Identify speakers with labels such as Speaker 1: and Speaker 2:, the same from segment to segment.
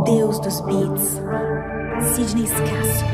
Speaker 1: Deus dos Beats, Sidney Scasso.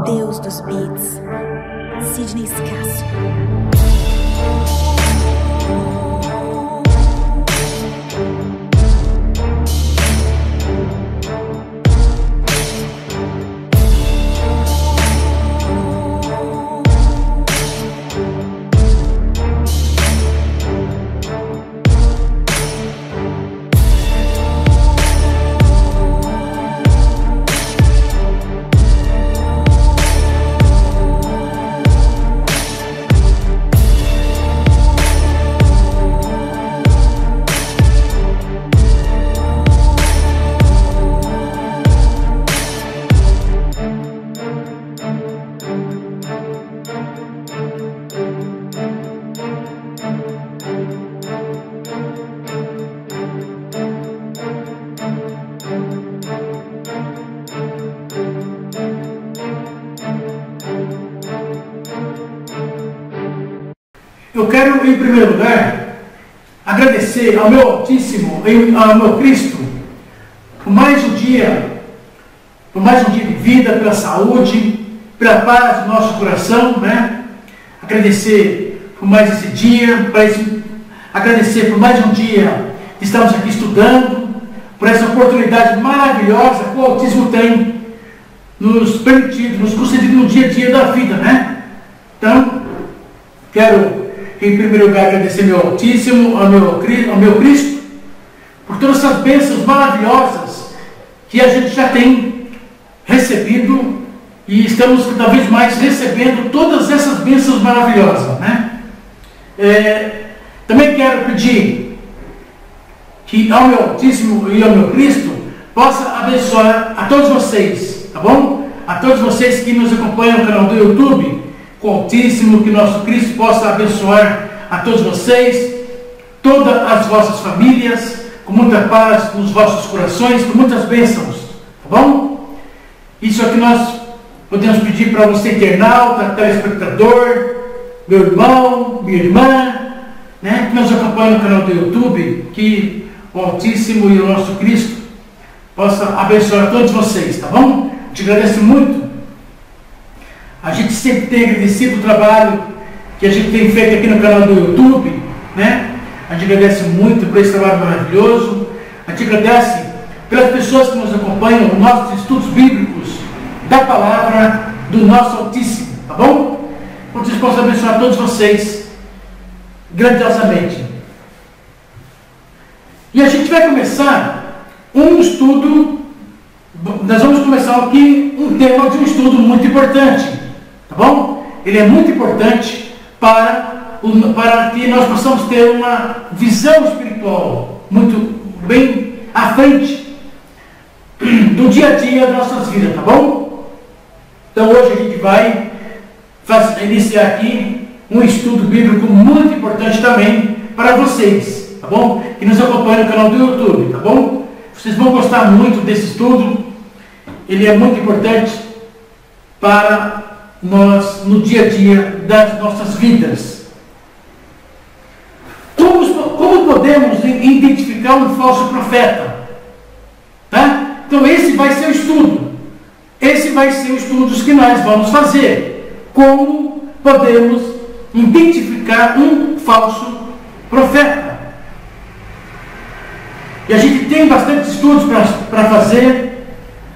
Speaker 1: Deus dos Beats, Sidney Scasso.
Speaker 2: Eu quero, em primeiro lugar, agradecer ao meu Altíssimo, ao meu Cristo, por mais um dia de vida, pela saúde, pela paz do nosso coração, né? Agradecer por mais esse dia, agradecer por mais um dia que estamos aqui estudando, por essa oportunidade maravilhosa que o Altíssimo tem nos permitido, nos concedido no dia a dia da vida, né? Então, quero, em primeiro lugar, agradecer ao meu Altíssimo, ao meu Cristo, por todas essas bênçãos maravilhosas que a gente já tem recebido e estamos cada vez mais recebendo todas essas bênçãos maravilhosas, né? Também quero pedir que ao meu Altíssimo e ao meu Cristo possa abençoar a todos vocês, tá bom? A todos vocês que nos acompanham no canal do YouTube, com o Altíssimo, que nosso Cristo possa abençoar a todos vocês, todas as vossas famílias, com muita paz nos vossos corações, com muitas bênçãos, tá bom? Isso é o que nós podemos pedir para você, internauta, telespectador, meu irmão, minha irmã, né, que nos acompanha no canal do YouTube, que o Altíssimo e o nosso Cristo possa abençoar todos vocês, tá bom? Te agradeço muito. A gente sempre tem agradecido o trabalho que a gente tem feito aqui no canal do YouTube, né? A gente agradece muito por esse trabalho maravilhoso. A gente agradece pelas pessoas que nos acompanham nos nossos estudos bíblicos da palavra do nosso Altíssimo, tá bom? Que Deus possa abençoar todos vocês grandiosamente. E a gente vai começar um estudo. Nós vamos começar aqui um tema de um estudo muito importante, tá bom? Ele é muito importante para que nós possamos ter uma visão espiritual muito bem à frente do dia a dia das nossas vidas, tá bom? Então hoje a gente vai iniciar aqui um estudo bíblico muito importante também para vocês, tá bom? Que nos acompanham no canal do YouTube, tá bom? Vocês vão gostar muito desse estudo. Ele é muito importante para nós no dia a dia das nossas vidas. Como podemos identificar um falso profeta? Tá? Então esse vai ser o estudo. esse vai ser o estudo que nós vamos fazer. Como podemos identificar um falso profeta. E a gente tem bastante estudos para fazer.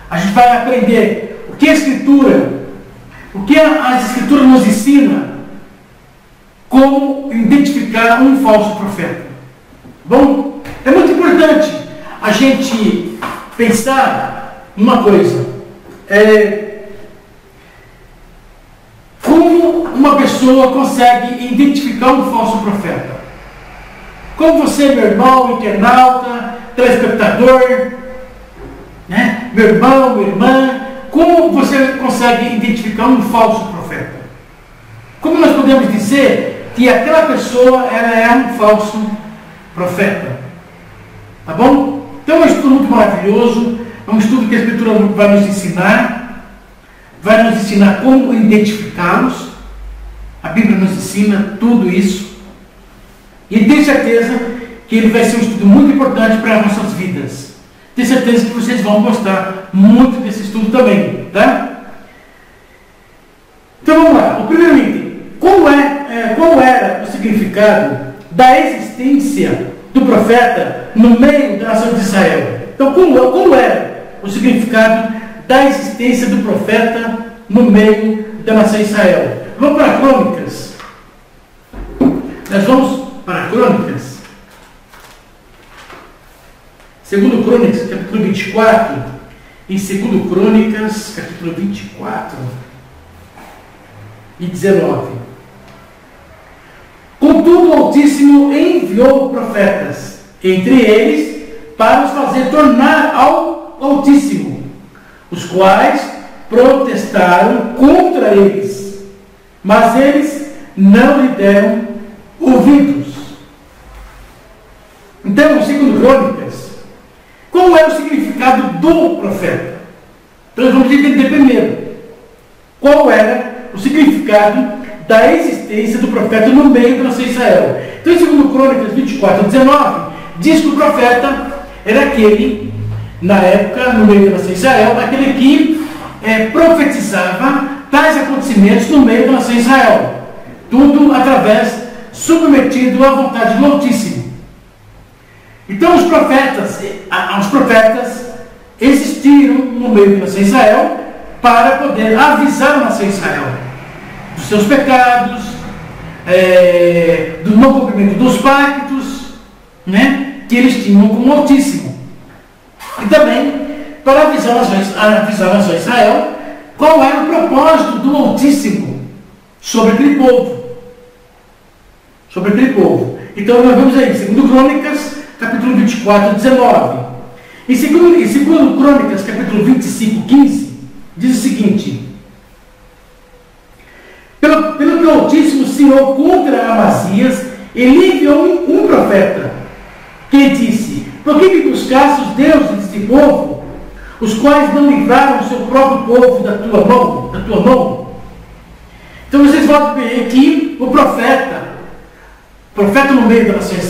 Speaker 2: A gente vai aprender o que a Escritura, o que as Escrituras nos ensina, como identificar um falso profeta. Bom, é muito importante a gente pensar numa coisa. Como uma pessoa consegue identificar um falso profeta? Como você, meu irmão, internauta, telespectador, né? Meu irmão, minha irmã, como você consegue identificar um falso profeta? Como nós podemos dizer que aquela pessoa ela é um falso profeta? Tá bom? Então é um estudo muito maravilhoso, é um estudo que a Escritura vai nos ensinar como identificá-los. A Bíblia nos ensina tudo isso. E tenho certeza que ele vai ser um estudo muito importante para as nossas vidas. Tenho certeza que vocês vão gostar muito desse estudo também, tá? Então vamos lá. O primeiro item. Qual era o significado da existência do profeta no meio da nação de Israel? Então, como era o significado da existência do profeta no meio da nação de Israel? Vamos para Crônicas. Nós vamos para Crônicas. Segundo Crônicas, capítulo 24. Em segundo Crônicas, capítulo 24 e 19. Contudo, o Altíssimo enviou profetas, entre eles, para os fazer tornar ao Altíssimo, os quais protestaram contra eles, mas eles não lhe deram ouvidos. Então, segundo Crônicas, qual é o significado do profeta? Então, nós vamos entender primeiro qual era o significado da existência do profeta no meio da nação de Israel. Então, em 2 Crônicas 24, 19, diz que o profeta era aquele, na época, no meio da nação de Israel, aquele que profetizava tais acontecimentos no meio da nação de Israel. Tudo através, submetido à vontade do Altíssimo. Então, os profetas existiram no meio da nação de Israel para poder avisar a nação de Israel dos seus pecados, do não cumprimento dos pactos, né, que eles tinham com o Altíssimo. E também para avisar a nação de Israel qual era o propósito do Altíssimo sobre aquele povo. Sobre aquele povo. Então nós vamos aí, 2 Crônicas, capítulo 24, 19. Em 2 Crônicas, capítulo 25, 15, diz o seguinte: Pelo que o Altíssimo se irou contra Amazias, ele enviou um profeta, que disse: por que me buscaste os deuses deste povo, os quais não livraram o seu próprio povo da tua mão? Então vocês vão ver que o profeta no meio da nação de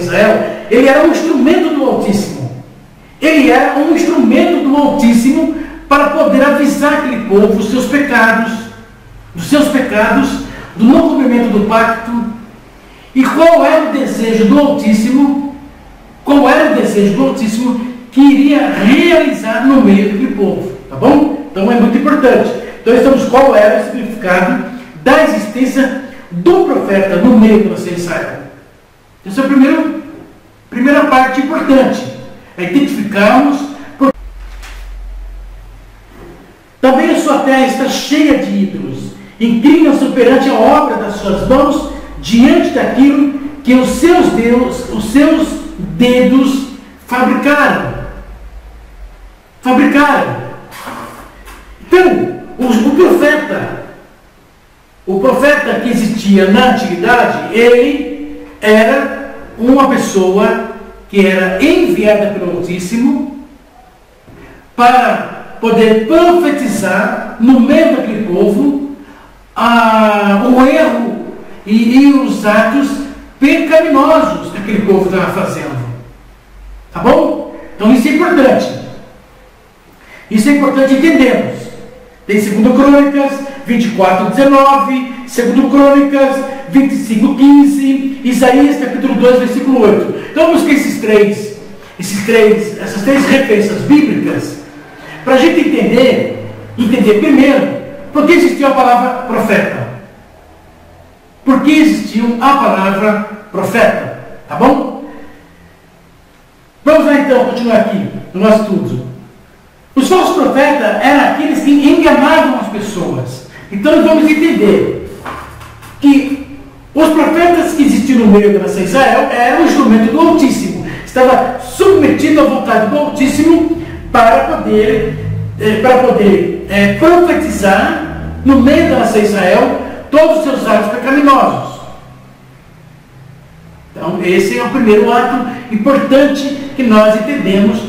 Speaker 2: Israel, ele era um instrumento do Altíssimo. Ele era um instrumento do Altíssimo para poder avisar aquele povo dos seus pecados, do não cumprimento do pacto. E qual era o desejo do Altíssimo? Que iria realizar no meio daquele povo, tá bom? Então é muito importante. Então estamos qual era o significado da existência do profeta no meio da nação de Israel. Essa é a primeira parte importante, é identificarmos. Também a sua terra está cheia de ídolos. Inclinam-se perante a obra das suas mãos, diante daquilo que os seus dedos fabricaram. Então, o profeta que existia na antiguidade, ele era uma pessoa que era enviada pelo Altíssimo para poder profetizar no meio daquele povo o erro e os atos pecaminosos que aquele povo estava fazendo. Tá bom? Então isso é importante. Isso é importante entendermos. Tem 2 Crônicas 24, 19, 2 Crônicas 25, 15, Isaías capítulo 2, versículo 8. Então vamos ver essas três referências bíblicas para a gente entender primeiro por que existiu a palavra profeta. Por que existiu a palavra profeta? Tá bom? Vamos lá então continuar aqui no nosso estudo. Os falsos profetas eram aqueles que enganavam as pessoas. Então nós vamos entender que os profetas que existiam no meio da nação de Israel eram um instrumento do Altíssimo. Estava submetido à vontade do Altíssimo para poder profetizar no meio da nação de Israel todos os seus atos pecaminosos. Então esse é o primeiro ato importante que nós entendemos,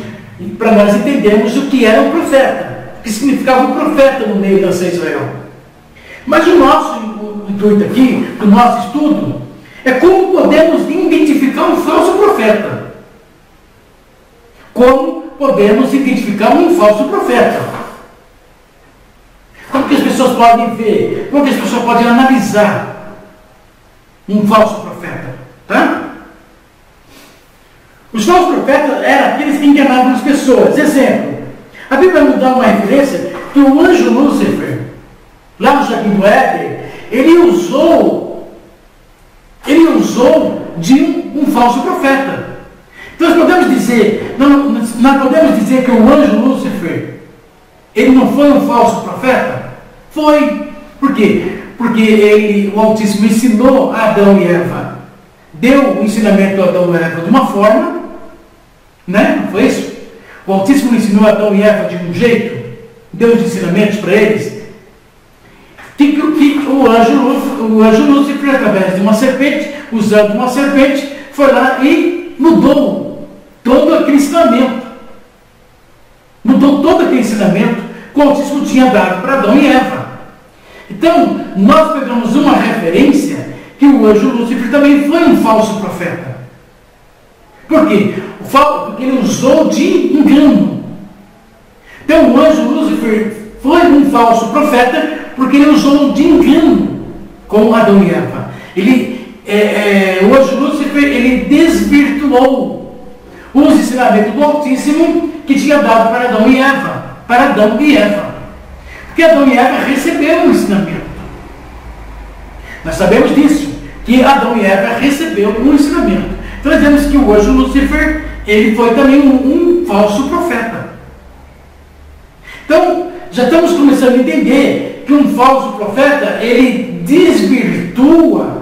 Speaker 2: para nós entendermos o que era um profeta, o que significava um profeta no meio da nação de Israel. Mas o nosso intuito aqui, do nosso estudo, é como podemos identificar um falso profeta. Como podemos identificar um falso profeta? Como que as pessoas podem ver? Como que as pessoas podem analisar um falso profeta? Tá? Os falsos profetas eram aqueles que enganavam as pessoas. Exemplo, a Bíblia nos dá uma referência que o anjo Lúcifer, lá no Jardim do Éden, ele usou de um falso profeta. Então nós podemos dizer que o anjo Lúcifer, ele não foi um falso profeta? Foi. Por quê? Porque o Altíssimo ensinou a Adão e Eva. Deu o ensinamento a Adão e Eva de uma forma, né? Não foi isso? O Altíssimo ensinou a Adão e Eva de um jeito, deu os ensinamentos para eles. Que o anjo Lúcifer, através de uma serpente, usando uma serpente, foi lá e mudou todo aquele ensinamento. Mudou todo aquele ensinamento que o Altíssimo tinha dado para Adão e Eva. Então, nós pegamos uma referência que o anjo Lúcifer também foi um falso profeta. Por quê? Porque ele usou de engano. Então, o anjo Lúcifer foi um falso profeta porque ele usou de engano com Adão e Eva. O anjo Lúcifer, ele desvirtuou os ensinamentos do Altíssimo que tinha dado para Adão e Eva. Porque Adão e Eva receberam o ensinamento. Nós sabemos disso, que Adão e Eva receberam um ensinamento. Então nós vemos que o anjo Lúcifer, ele foi também um falso profeta. Então, já estamos começando a entender que um falso profeta, ele desvirtua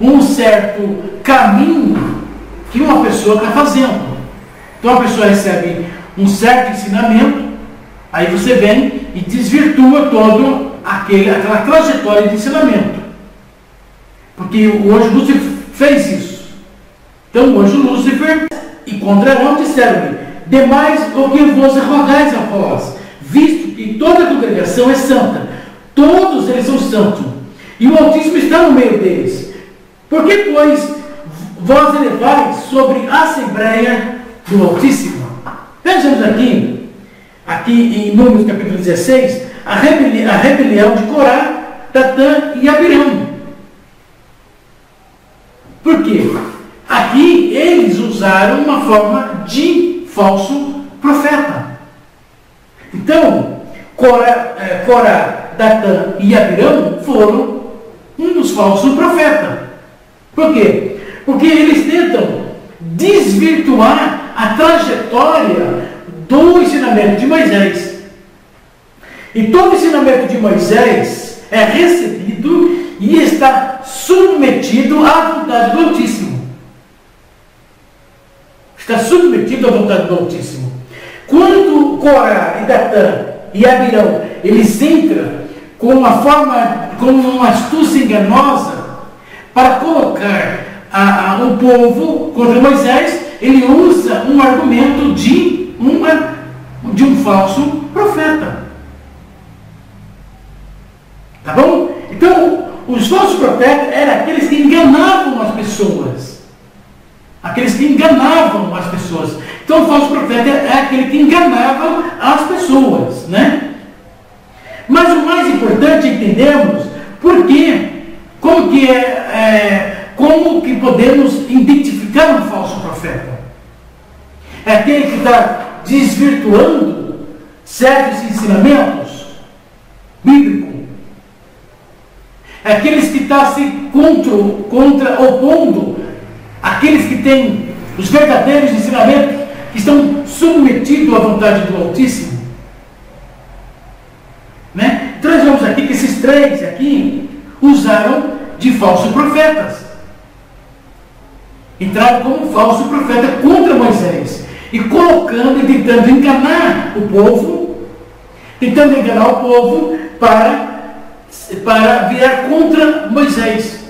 Speaker 2: um certo caminho que uma pessoa está fazendo. Então a pessoa recebe um certo ensinamento, aí você vem e desvirtua toda aquela trajetória de ensinamento. Porque o anjo Lúcifer fez isso. Então o anjo Lúcifer e contra Arão disseram-lhe: demais o que vos rogais a vós, visto que toda a congregação é santa, todos eles são santos, e o Altíssimo está no meio deles. Por que, pois, vós elevais sobre a Assembleia do Altíssimo? Vejamos aqui em Números capítulo 16, a rebelião de Corá, Datã e Abirão. Por quê? Aqui eles usaram uma forma de falso profeta. Então, Corá, Datã e Abirão foram uns falsos profetas. Por quê? Porque eles tentam desvirtuar a trajetória do ensinamento de Moisés. E todo o ensinamento de Moisés é recebido e está submetido à vontade do Altíssimo. Está submetido à vontade do Altíssimo. Quando Corá e Datã e Abirão, eles entram com uma astúcia enganosa para colocar o povo contra Moisés, ele usa um argumento de um falso profeta. Tá bom? Então, os falsos profetas eram aqueles que enganavam as pessoas. Então, o falso profeta é aquele que enganava a pessoas, né? Mas o mais importante é entendermos por quê, como que podemos identificar um falso profeta. É aquele que está desvirtuando certos ensinamentos bíblicos. É aqueles que estão se opondo àqueles que têm os verdadeiros ensinamentos, que estão submetidos à vontade do Altíssimo. Né? Então nós vemos aqui que esses três aqui usaram de falsos profetas. Entraram como falso profeta contra Moisés. E colocando e tentando enganar o povo, para virar contra Moisés.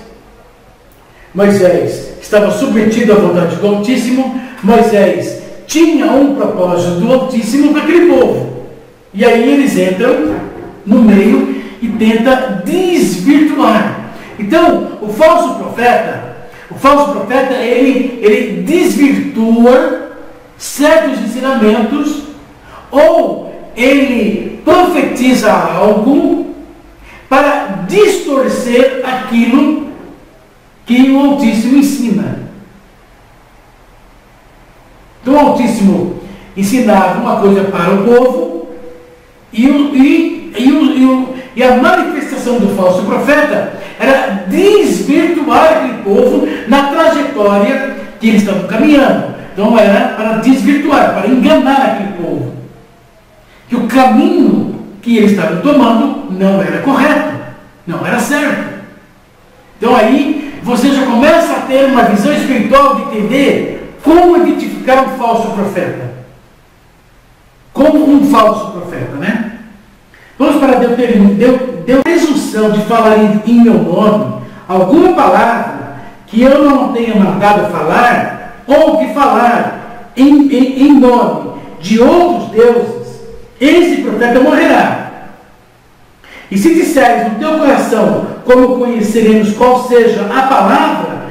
Speaker 2: Moisés estava submetido à vontade do Altíssimo. Moisés tinha um propósito do Altíssimo para aquele povo. E aí eles entram no meio e tentam desvirtuar. Então, o falso profeta, ele desvirtua certos ensinamentos, ou ele profetiza algo para distorcer aquilo que o Altíssimo ensina. Então o Altíssimo ensinava uma coisa para o povo e a manifestação do falso profeta era desvirtuar aquele povo na trajetória que eles estavam caminhando. Então era para desvirtuar, para enganar aquele povo. Que o caminho que eles estavam tomando não era correto, não era certo. Então aí você já começa a ter uma visão espiritual de entender como identificar um falso profeta. Como um falso profeta, né? Vamos para Deuteronômio. Deu presunção de falar em meu nome alguma palavra que eu não tenha mandado falar, ou que falar em nome de outros deuses, esse profeta morrerá. E se disseres no teu coração, como conheceremos qual seja a palavra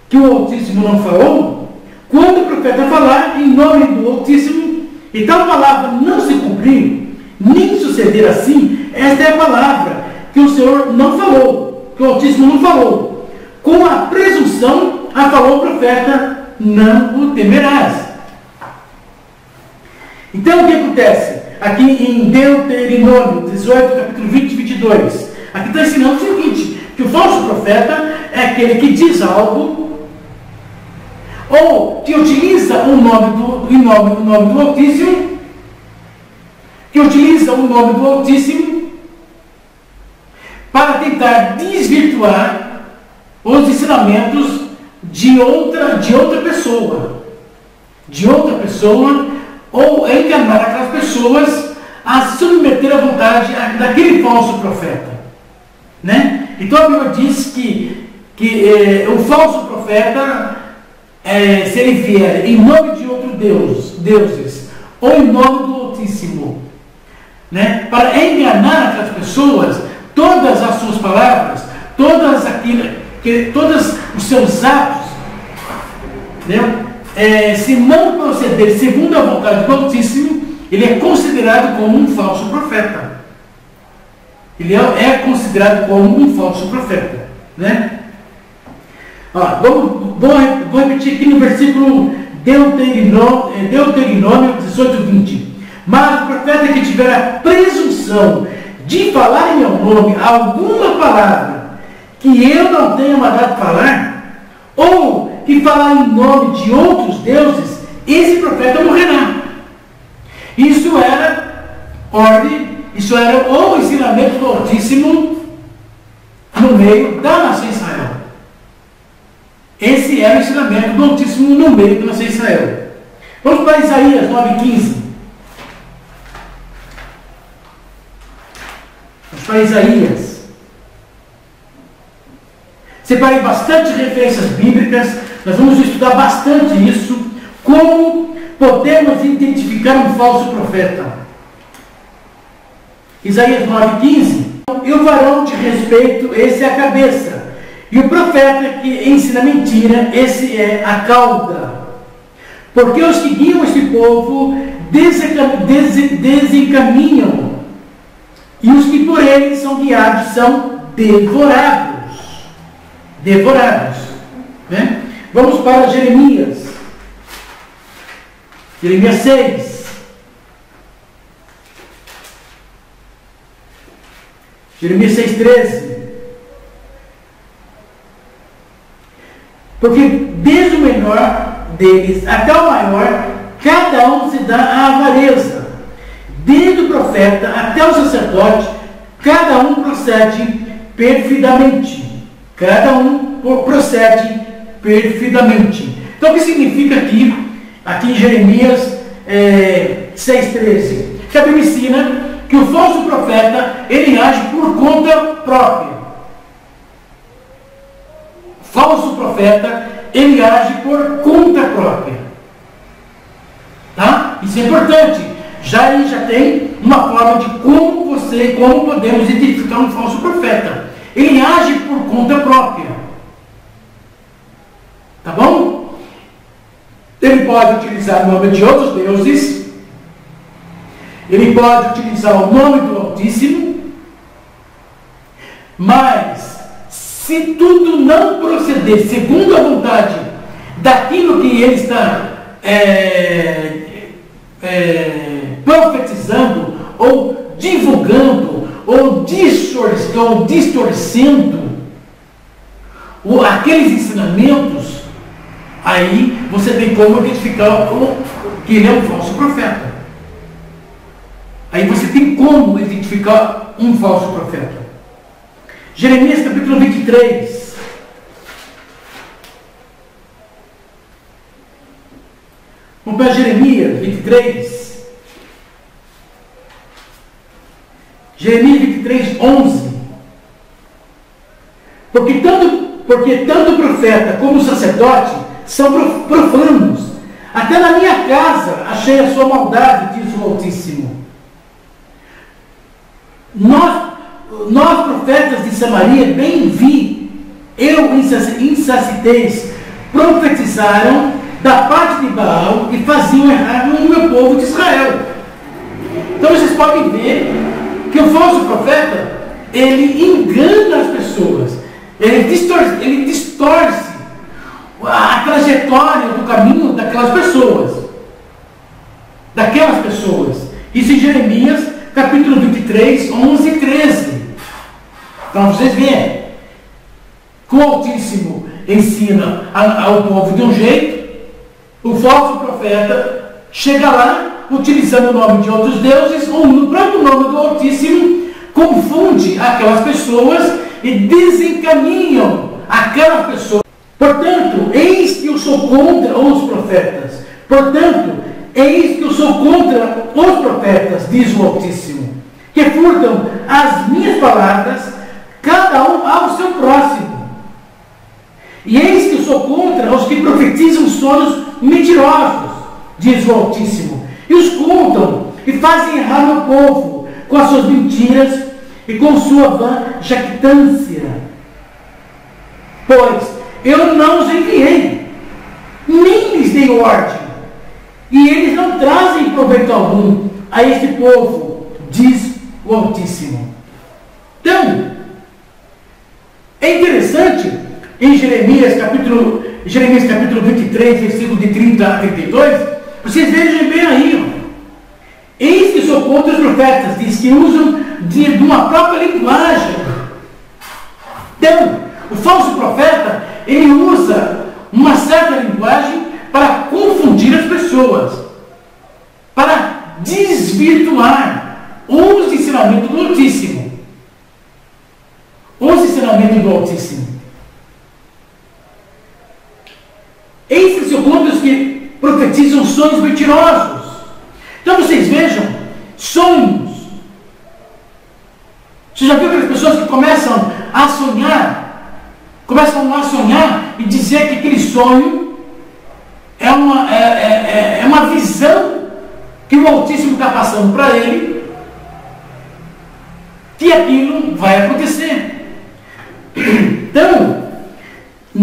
Speaker 2: que o Altíssimo não falou, quando o profeta falar em nome do Altíssimo, e tal palavra não se cumprir, nem suceder assim, esta é a palavra que o Senhor não falou, que o Altíssimo não falou. Com a presunção, a falou o profeta, não o temerás. Então o que acontece? Aqui em Deuteronômio 18, capítulo 20 e 22, aqui está ensinando o seguinte, que o falso profeta é aquele que diz algo, ou que utiliza o nome do Altíssimo, para tentar desvirtuar os ensinamentos de outra pessoa, ou enganar aquelas pessoas a submeter à vontade daquele falso profeta, né? Então a Bíblia diz que o falso profeta, se ele vier em nome de outros deuses, ou em nome do Altíssimo, né, para enganar aquelas pessoas, todas as suas palavras, todos os seus atos, né, se não proceder segundo a vontade do Altíssimo, ele é considerado como um falso profeta. Ele é considerado como um falso profeta, né? Vou repetir aqui no versículo Deuteronômio 18, 20. Mas o profeta que tiver a presunção de falar em meu nome alguma palavra que eu não tenha mandado falar, ou que falar em nome de outros deuses, esse profeta morrerá. Isso era ordem, isso era o ensinamento do Altíssimo no meio da nação Israel. Esse era o ensinamento do Altíssimo no meio da nação Israel. Vamos para Isaías 9,15. Vamos para Isaías. Separei bastante referências bíblicas. Nós vamos estudar bastante isso. Como podemos identificar um falso profeta? Isaías 9,15. E o varão de respeito, esse é a cabeça. E o profeta que ensina mentira, esse é a cauda. Porque os que guiam este povo desencaminham, e os que por eles são guiados são devorados. Devorados. Né? Vamos para Jeremias. Jeremias 6. Jeremias 6,13. Porque desde o menor deles até o maior, cada um se dá à avareza. Desde o profeta até o sacerdote, cada um procede perfidamente. Cada um procede perfidamente. Então, o que significa aqui em Jeremias 6,13? Que a Bíblia ensina que o falso profeta, ele age por conta própria. O falso profeta, ele age por conta própria. Tá? Isso é importante. Já tem uma forma de como podemos identificar um falso profeta. Ele age por conta própria. Tá bom? Ele pode utilizar o nome de outros deuses. Ele pode utilizar o nome do Altíssimo. Mas, se tudo não proceder segundo a vontade daquilo que ele está profetizando, ou divulgando, ou distorcendo aqueles ensinamentos, aí você tem como identificar que ele é um falso profeta. Aí você tem como identificar um falso profeta. Jeremias capítulo 23. Vamos para Jeremias 23. Jeremias 23, 11. Porque tanto o profeta como o sacerdote são profanos. Até na minha casa achei a sua maldade, diz o Altíssimo. Nós profetas de Samaria, bem vi, insensatez, profetizaram da parte de Baal e faziam errar no meu povo de Israel. Então vocês podem ver que o falso profeta, ele engana as pessoas, ele distorce a trajetória do caminho daquelas pessoas. Isso em Jeremias capítulo 23, 11 e 13. Então vocês veem que o Altíssimo ensina ao povo de um jeito, o falso profeta chega lá utilizando o nome de outros deuses, ou no próprio nome do Altíssimo, confunde aquelas pessoas e desencaminham aquela pessoa. Portanto, eis que eu sou contra os profetas. Diz o Altíssimo, que furtam as minhas palavras, cada um ao seu próximo. E eis que eu sou contra os que profetizam sonhos mentirosos, diz o Altíssimo, e os contam e fazem errar o povo com as suas mentiras e com sua vã jactância. Pois eu não os enviei, nem lhes dei ordem, e eles não trazem proveito algum a este povo, diz o Altíssimo. Então, é interessante, em Jeremias capítulo 23, versículo de 30 a 32, vocês vejam bem aí, ó. Eis que sou contra os profetas, diz que usam de uma própria linguagem. Então, o falso profeta, ele usa uma certa linguagem para confundir as pessoas, para desvirtuar os ensinamentos do Altíssimo. Eis que sou contra os que profetizam sonhos mentirosos. Então vocês vejam, sonhos. Você já viu aquelas pessoas que começam a sonhar e dizer que aquele sonho é uma visão que o Altíssimo está passando para ele, que aquilo vai acontecer. Então,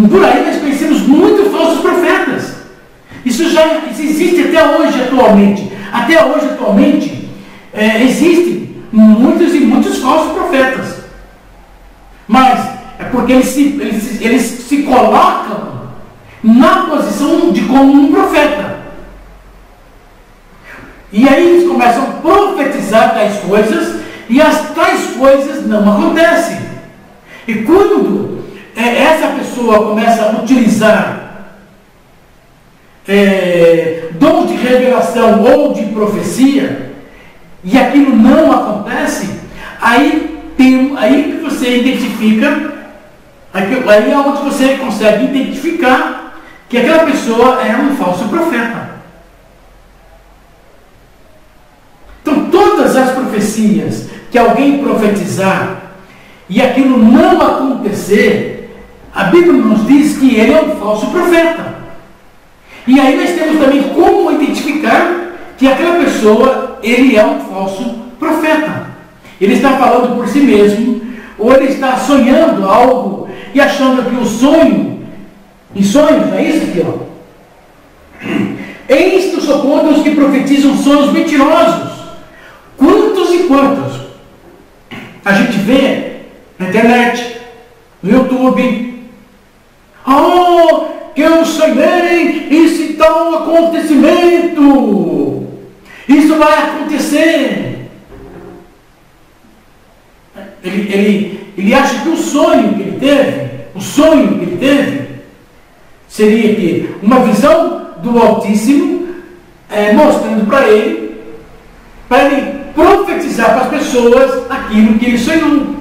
Speaker 2: por aí nós conhecemos muitos falsos profetas. Isso existe até hoje, atualmente. Até hoje, atualmente, existem muitos e muitos falsos profetas. Mas é porque eles se colocam na posição de como um profeta. E aí eles começam a profetizar tais coisas, e as tais coisas não acontecem. E quando essa pessoa começa a utilizar dons de revelação ou de profecia, e aquilo não acontece, aí que você identifica, aí é onde você consegue identificar que aquela pessoa é um falso profeta. Então, todas as profecias que alguém profetizar e aquilo não acontecer, a Bíblia nos diz que ele é um falso profeta. E aí nós temos também como identificar que aquela pessoa, ele é um falso profeta. Ele está falando por si mesmo, ou ele está sonhando algo e achando que o sonho, em sonhos, não é isso aqui, ó? Eis que só contam os que profetizam sonhos mentirosos. Quantos e quantos a gente vê na internet, no YouTube? Oh, que eu sonhei esse tal acontecimento. Isso vai acontecer. Ele acha que o sonho que ele teve, seria que uma visão do Altíssimo, mostrando para ele profetizar para as pessoas aquilo que ele sonhou.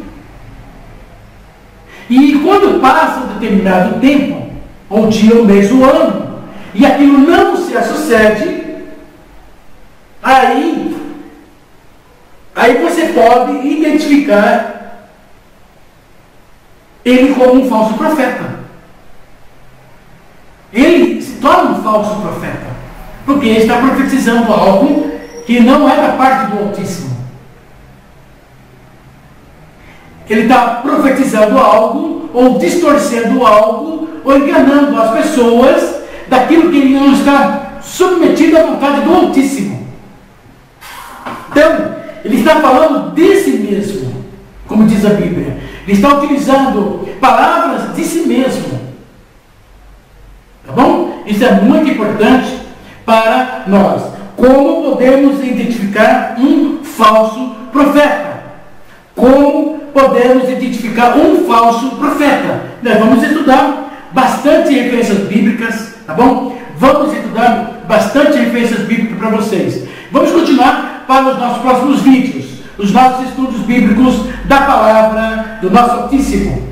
Speaker 2: E quando passa um determinado tempo, ou dia, ou mês, ou ano, e aquilo não se sucede, aí você pode identificar ele como um falso profeta. Ele se torna um falso profeta, porque ele está profetizando algo que não é da parte do Altíssimo. Ele está profetizando algo, ou distorcendo algo, ou enganando as pessoas daquilo que ele não está submetido à vontade do Altíssimo. Então, ele está falando de si mesmo, como diz a Bíblia. Ele está utilizando palavras de si mesmo. Tá bom? Isso é muito importante para nós. Como podemos identificar um falso profeta? Como podemos identificar um falso profeta? Nós vamos estudar bastante referências bíblicas, tá bom? Vamos estudar bastante referências bíblicas para vocês. Vamos continuar para os nossos próximos vídeos, os nossos estudos bíblicos da palavra do nosso Altíssimo.